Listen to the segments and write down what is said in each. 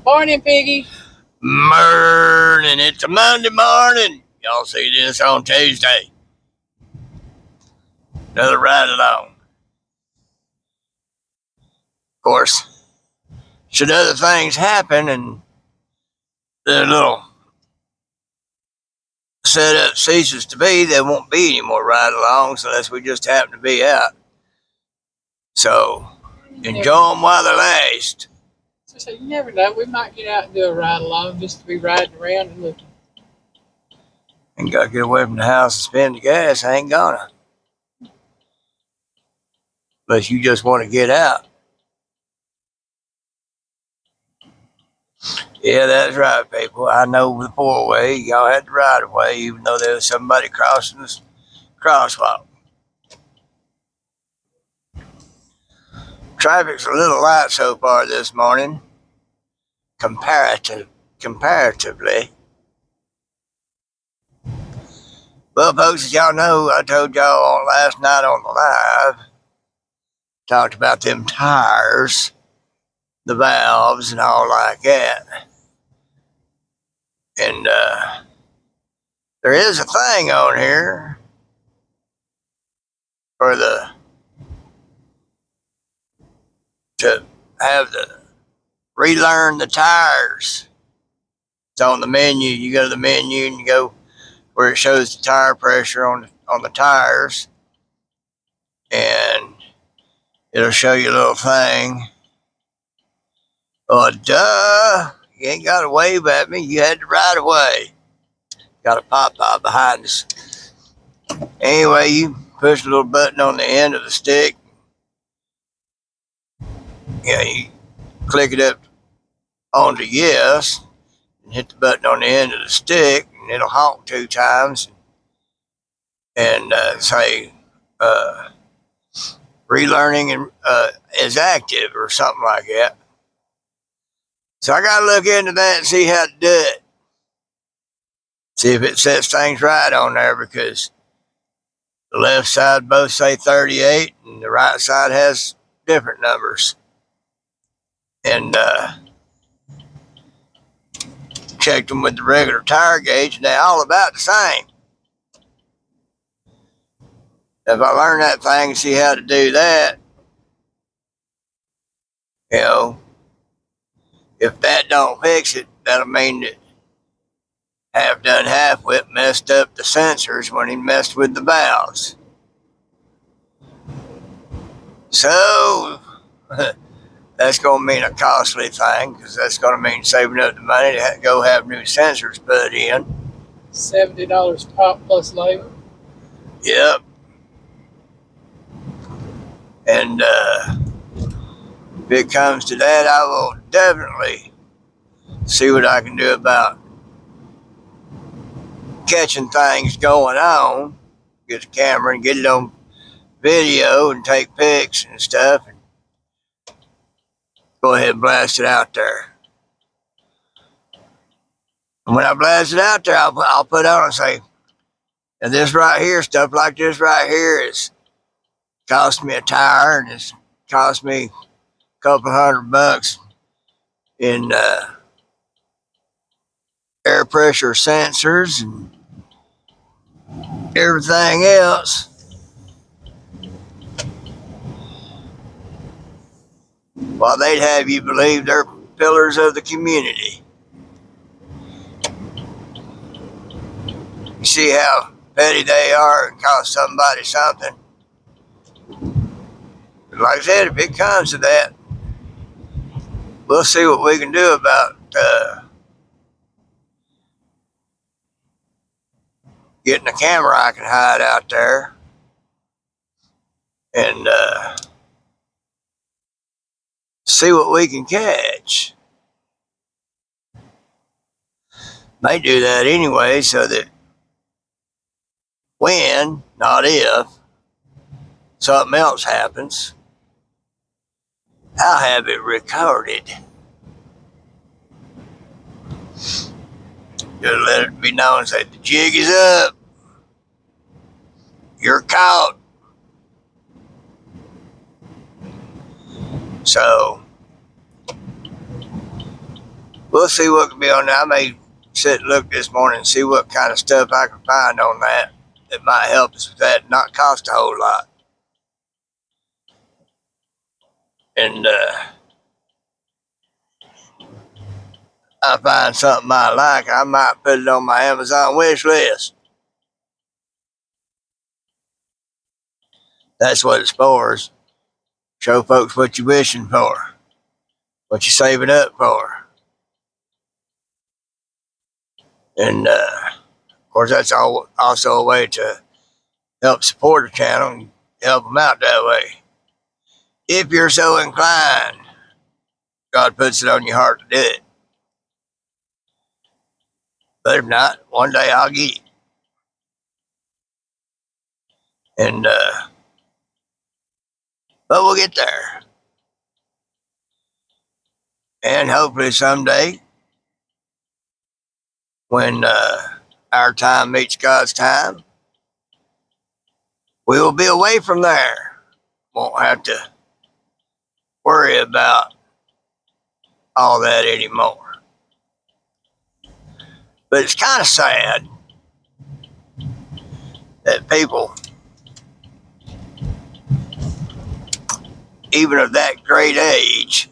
Morning, Piggy. Morning. It's a Monday morning. Y'all see this on Tuesday. Another ride along. Of course, should other things happen and the little setup ceases to be, there won't be any more ride alongs unless we just happen to be out. So enjoy them while they last. So you never know. We might get out and do a ride along just to be riding around and looking. And gotta get away from the house and spend the gas. I ain't gonna. Unless you just want to get out. Yeah, that's right, people. I know the four-way. Y'all had the right-of-way, even though there was somebody crossing the crosswalk. Traffic's a little light so far this morning, comparatively. Well, folks, as y'all know, I told y'all last night on the live, talked about them tires, the valves, and all like that. And there is a thing on here for to have the relearn the tires. It's on the menu. You go to the menu and you go where it shows the tire pressure on the tires, and it'll show you a little thing. Oh, duh! You ain't got to wave at me. You had the right of way. Got a pop behind us. Anyway, you push the little button on the end of the stick. Yeah, you click it up onto yes, and hit the button on the end of the stick, and it'll honk 2 times and say relearning is active or something like that. So I got to look into that and see how to do it. See if it sets things right on there, because the left side both say 38 and the right side has different numbers. And checked them with the regular tire gauge, and they're all about the same. If I learn that thing and see how to do that, you know, if that don't fix it, that'll mean that Half Done Half-Wit messed up the sensors when he messed with the valves. So that's going to mean a costly thing, because that's going to mean saving up the money to go have new sensors put in. $70 pop plus labor. Yep. And if it comes to that, I will definitely see what I can do about catching things going on. Get the camera and get it on video and take pics and stuff, and go ahead and blast it out there. And when I blast it out there, I'll put on and say, and this right here, stuff like this right here, is cost me a tire, and it's cost me a couple $100 in air pressure sensors and everything else. While they'd have you believe they're pillars of the community. You see how petty they are and cost somebody something. Like I said, if it comes to that, we'll see what we can do about getting a camera I can hide out there, and see what we can catch. May do that anyway, so that when, not if, something else happens, I'll have it recorded. Just let it be known, say the jig is up. You're caught. So we'll see what can be on there. I may sit and look this morning and see what kind of stuff I can find on that might help us with that, not cost a whole lot. And I find something I like, I might put it on my Amazon wish list. That's what it's for. Is show folks what you're wishing for, what you're saving up for. And of course, that's also a way to help support the channel and help them out that way. If you're so inclined, God puts it on your heart to do it. But if not, one day I'll get it. And but we'll get there. And hopefully someday, when our time meets God's time, we will be away from there. Won't have to worry about all that anymore. But it's kind of sad that people, even of that great age,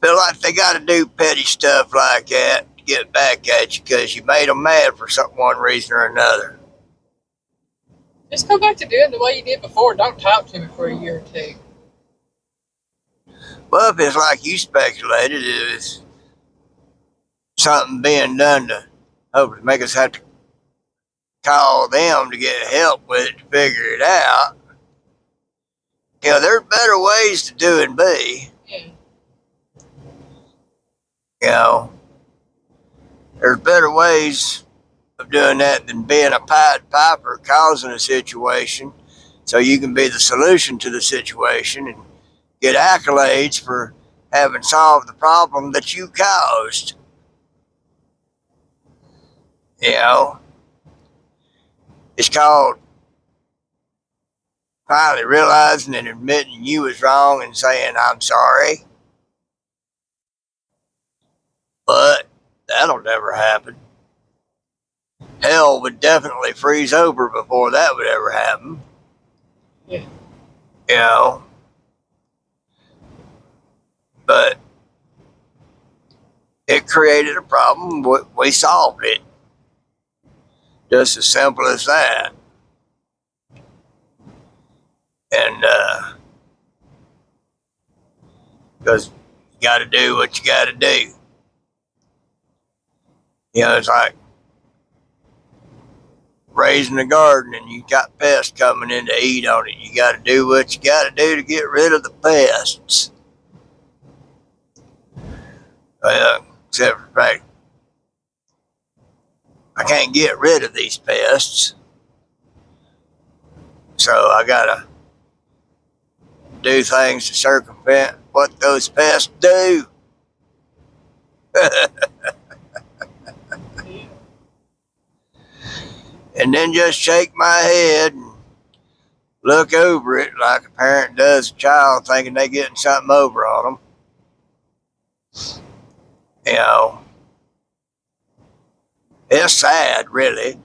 feel like they got to do petty stuff like that to get back at you because you made them mad for one reason or another. Just go back to doing the way you did before. Don't talk to me for a year or two. Well, if it's like you speculated, it was something being done to hopefully make us have to call them to get help with it to figure it out. You know, there's better ways to do and be. Yeah. You know, there's better ways of doing that than being a Pied Piper causing a situation so you can be the solution to the situation and get accolades for having solved the problem that you caused. You know, it's called finally realizing and admitting you was wrong and saying, I'm sorry. But that'll never happen. Hell would definitely freeze over before that would ever happen. Yeah. You know, but it created a problem. We solved it. Just as simple as that. And because you got to do what you got to do. You know, it's like raising a garden and you got pests coming in to eat on it. You got to do what you got to do to get rid of the pests. Except for the fact I can't get rid of these pests. So I got to do things to circumvent what those pests do. And then just shake my head and look over it like a parent does a child thinking they're getting something over on them. You know, it's sad, really.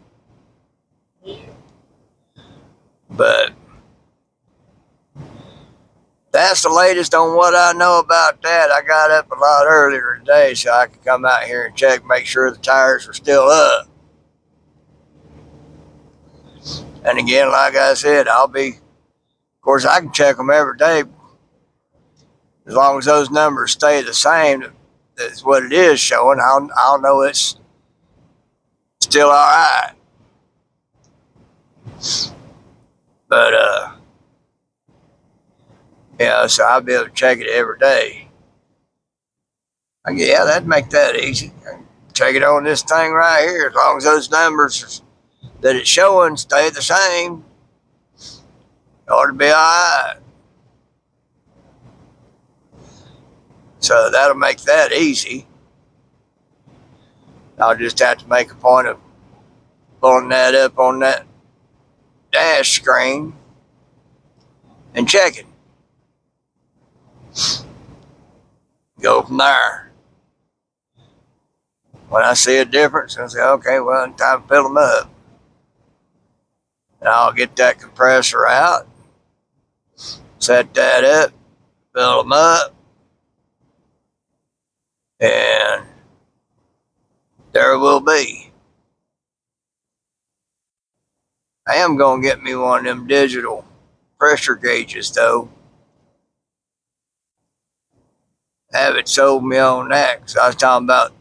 But that's the latest on what I know about that. I got up a lot earlier today so I could come out here and check, make sure the tires were still up. And again, like I said, of course, I can check them every day. As long as those numbers stay the same, that's what it is showing, I'll know it's still all right. But, yeah, so I'll be able to check it every day. Yeah, that'd make that easy. Check it on this thing right here. As long as those numbers that it's showing stay the same, it ought to be all right. So that'll make that easy. I'll just have to make a point of pulling that up on that dash screen and checking. Go from there. When I see a difference, I say, okay, well, it's time to fill them up. And I'll get that compressor out, set that up, fill them up, and there will be. I am going to get me one of them digital pressure gauges, though. Have it sold me on that, because I was talking about a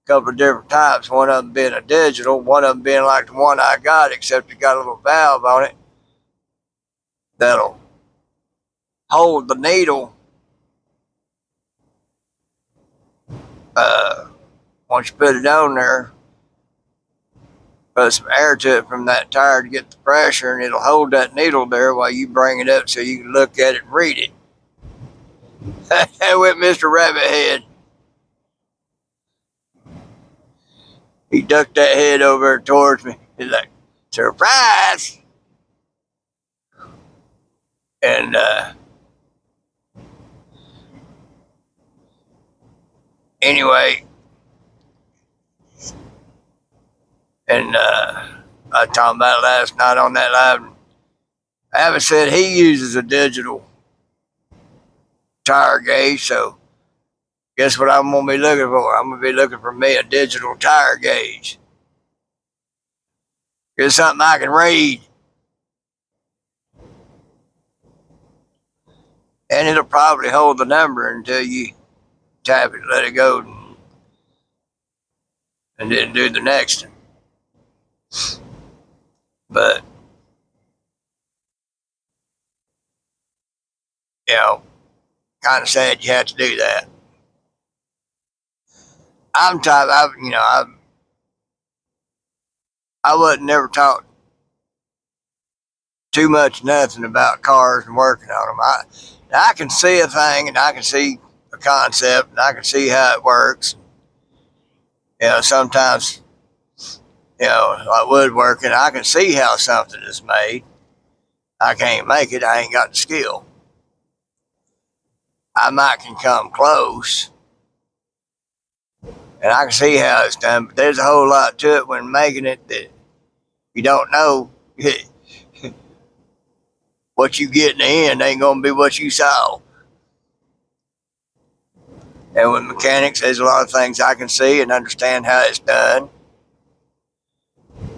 couple of different types. One of them being a digital, one of them being like the one I got, except it got a little valve on it that'll hold the needle. Once you put it on there, put some air to it from that tire to get the pressure, and it'll hold that needle there while you bring it up so you can look at it and read it. That went Mr. Rabbit Head. He ducked that head over towards me. He's like, surprise! And anyway, and I was talking about it last night on that live. Abbott said he uses a digital tire gauge, so guess what I'm going to be looking for? I'm going to be looking for me a digital tire gauge. It's something I can read. And it'll probably hold the number until you tap it, let it go, and then do the next one. But, you know, kind of sad you have to do that. I'm tired. I wasn't never taught too much nothing about cars and working on them. I can see a thing, and I can see a concept, and I can see how it works. You know, sometimes, you know, like woodworking, I can see how something is made. I can't make it. I ain't got the skill. I might can come close, and I can see how it's done, but there's a whole lot to it when making it that you don't know. What you get in the end ain't going to be what you saw. And with mechanics, there's a lot of things I can see and understand how it's done.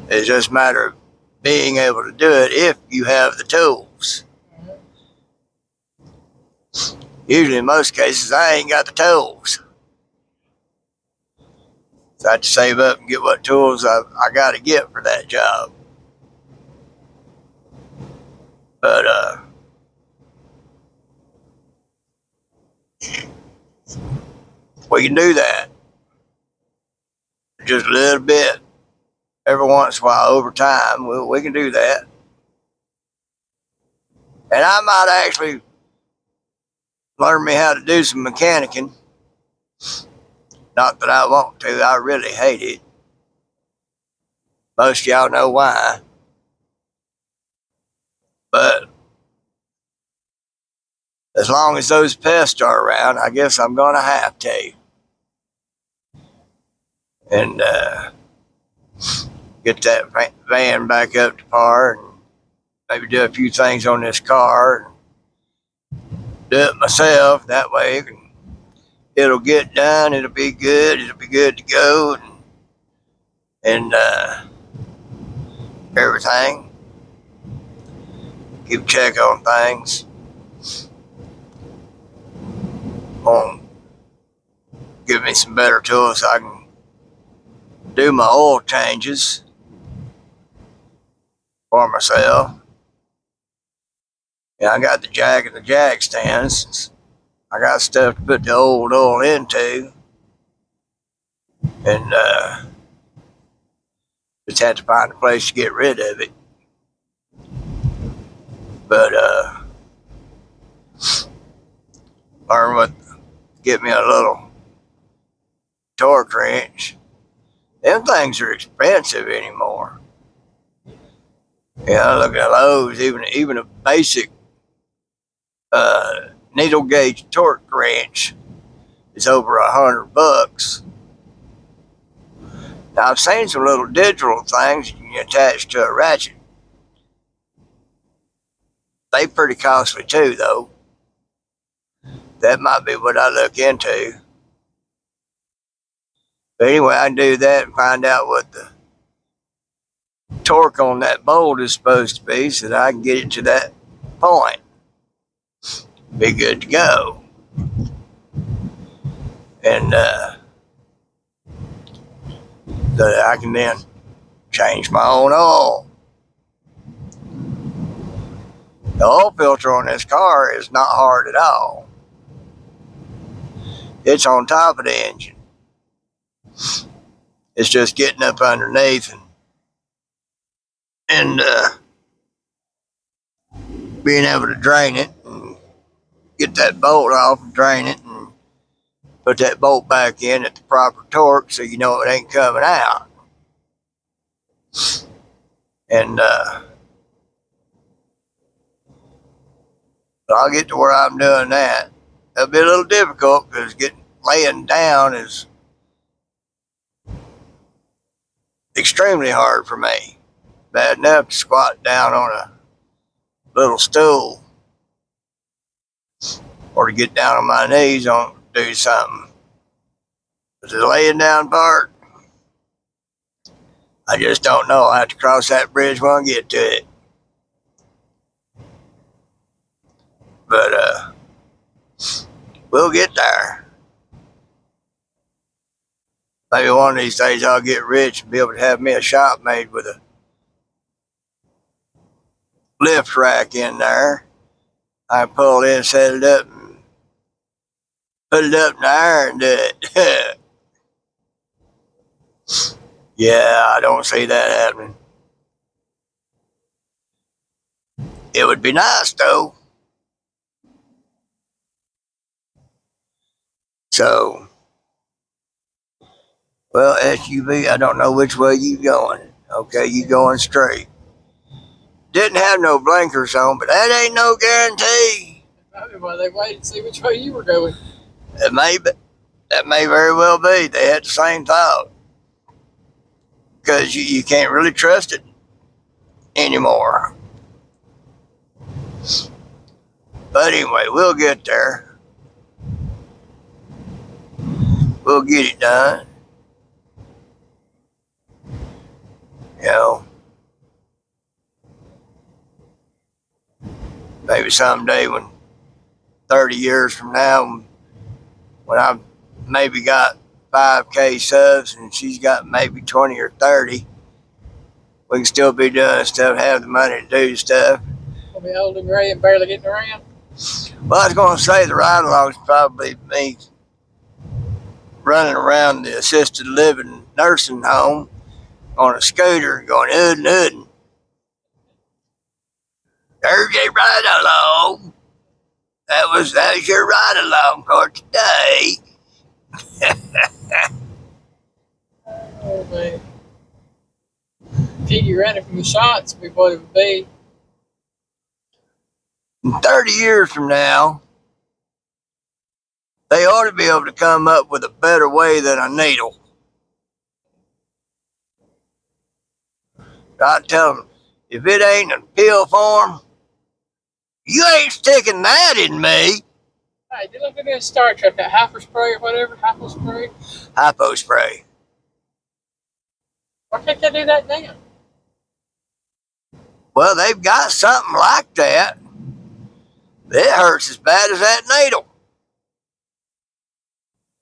It's just a matter of being able to do it if you have the tools. Usually, in most cases, I ain't got the tools. So I have to save up and get what tools I got to get for that job. But we can do that. Just a little bit. Every once in a while, over time, we can do that. And I might actually learn me how to do some mechanicking. Not that I want to. I really hate it. Most of y'all know why. But as long as those pests are around, I guess I'm going to have to. And get that van back up to par and maybe do a few things on this car and do it myself. That way it'll get done. It'll be good. It'll be good to go. And everything. Keep check on things. Give me some better tools so I can do my oil changes for myself. Yeah, I got the jack and the jack stands. I got stuff to put the old oil into. And just had to find a place to get rid of it. But learn what, get me a little torque wrench. Them things are expensive anymore. Yeah, look at those. Even a basic needle gauge torque wrench is over $100. Now I've seen some little digital things you can attach to a ratchet. They pretty costly too, though. That might be what I look into. But anyway, I can do that and find out what the torque on that bolt is supposed to be so that I can get it to that point. Be good to go. And so that I can then change my own oil. The oil filter on this car is not hard at all. It's on top of the engine. It's just getting up underneath and being able to drain it and get that bolt off and drain it and put that bolt back in at the proper torque so you know it ain't coming out. And I'll get to where I'm doing that. It'll be a little difficult because laying down is extremely hard for me. Bad enough to squat down on a little stool or to get down on my knees on do something. But the laying down part, I just don't know. I have to cross that bridge when I get to it. But we'll get there. Maybe one of these days I'll get rich and be able to have me a shop made with a lift rack in there. I pull it in, set it up, and put it up in the air and do it. Yeah, I don't see that happening. It would be nice though. So, well, SUV, I don't know which way you going. Okay, you going straight. Didn't have no blinkers on, but that ain't no guarantee. Probably why they waited to see which way you were going. That may very well be. They had the same thought. Because you can't really trust it anymore. But anyway, we'll get there. We'll get it done. You know, maybe someday 30 years from now, when I've maybe got 5K subs and she's got maybe 20 or 30, we can still be doing stuff, have the money to do stuff. We'll be old and gray and barely getting around. Well, I was going to say the ride-along's probably me running around the assisted living nursing home on a scooter going hoodin' hoodin'. There's a ride-along. That was your ride-along for today. Oh, man. If you running from the shots, would be what it would be. In 30 years from now, they ought to be able to come up with a better way than a needle. I tell them, if it ain't in pill form, you ain't sticking that in me. Hey, did you look at this Star Trek, that hyper spray or whatever? Hypo spray? Hypo spray. Why can't they do that now? Well, they've got something like that. It hurts as bad as that needle.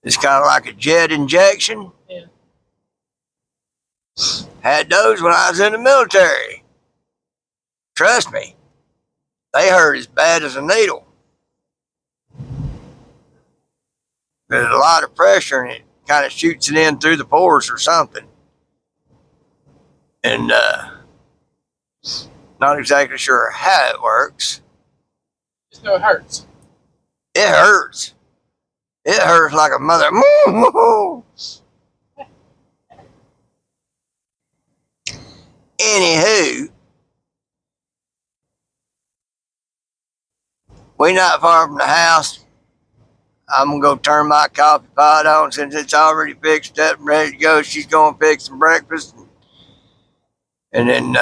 It's kind of like a jet injection. Yeah. Had those when I was in the military. Trust me, they hurt as bad as a needle. There's a lot of pressure and it kind of shoots it in through the pores or something. And not exactly sure how it works. Just know it hurts. It hurts. It hurts like a mother. Anywho, we not far from the house. I'm gonna go turn my coffee pot on since it's already fixed up and ready to go. She's gonna fix some breakfast, and then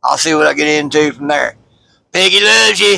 I'll see what I get into from there. Piggy loves you.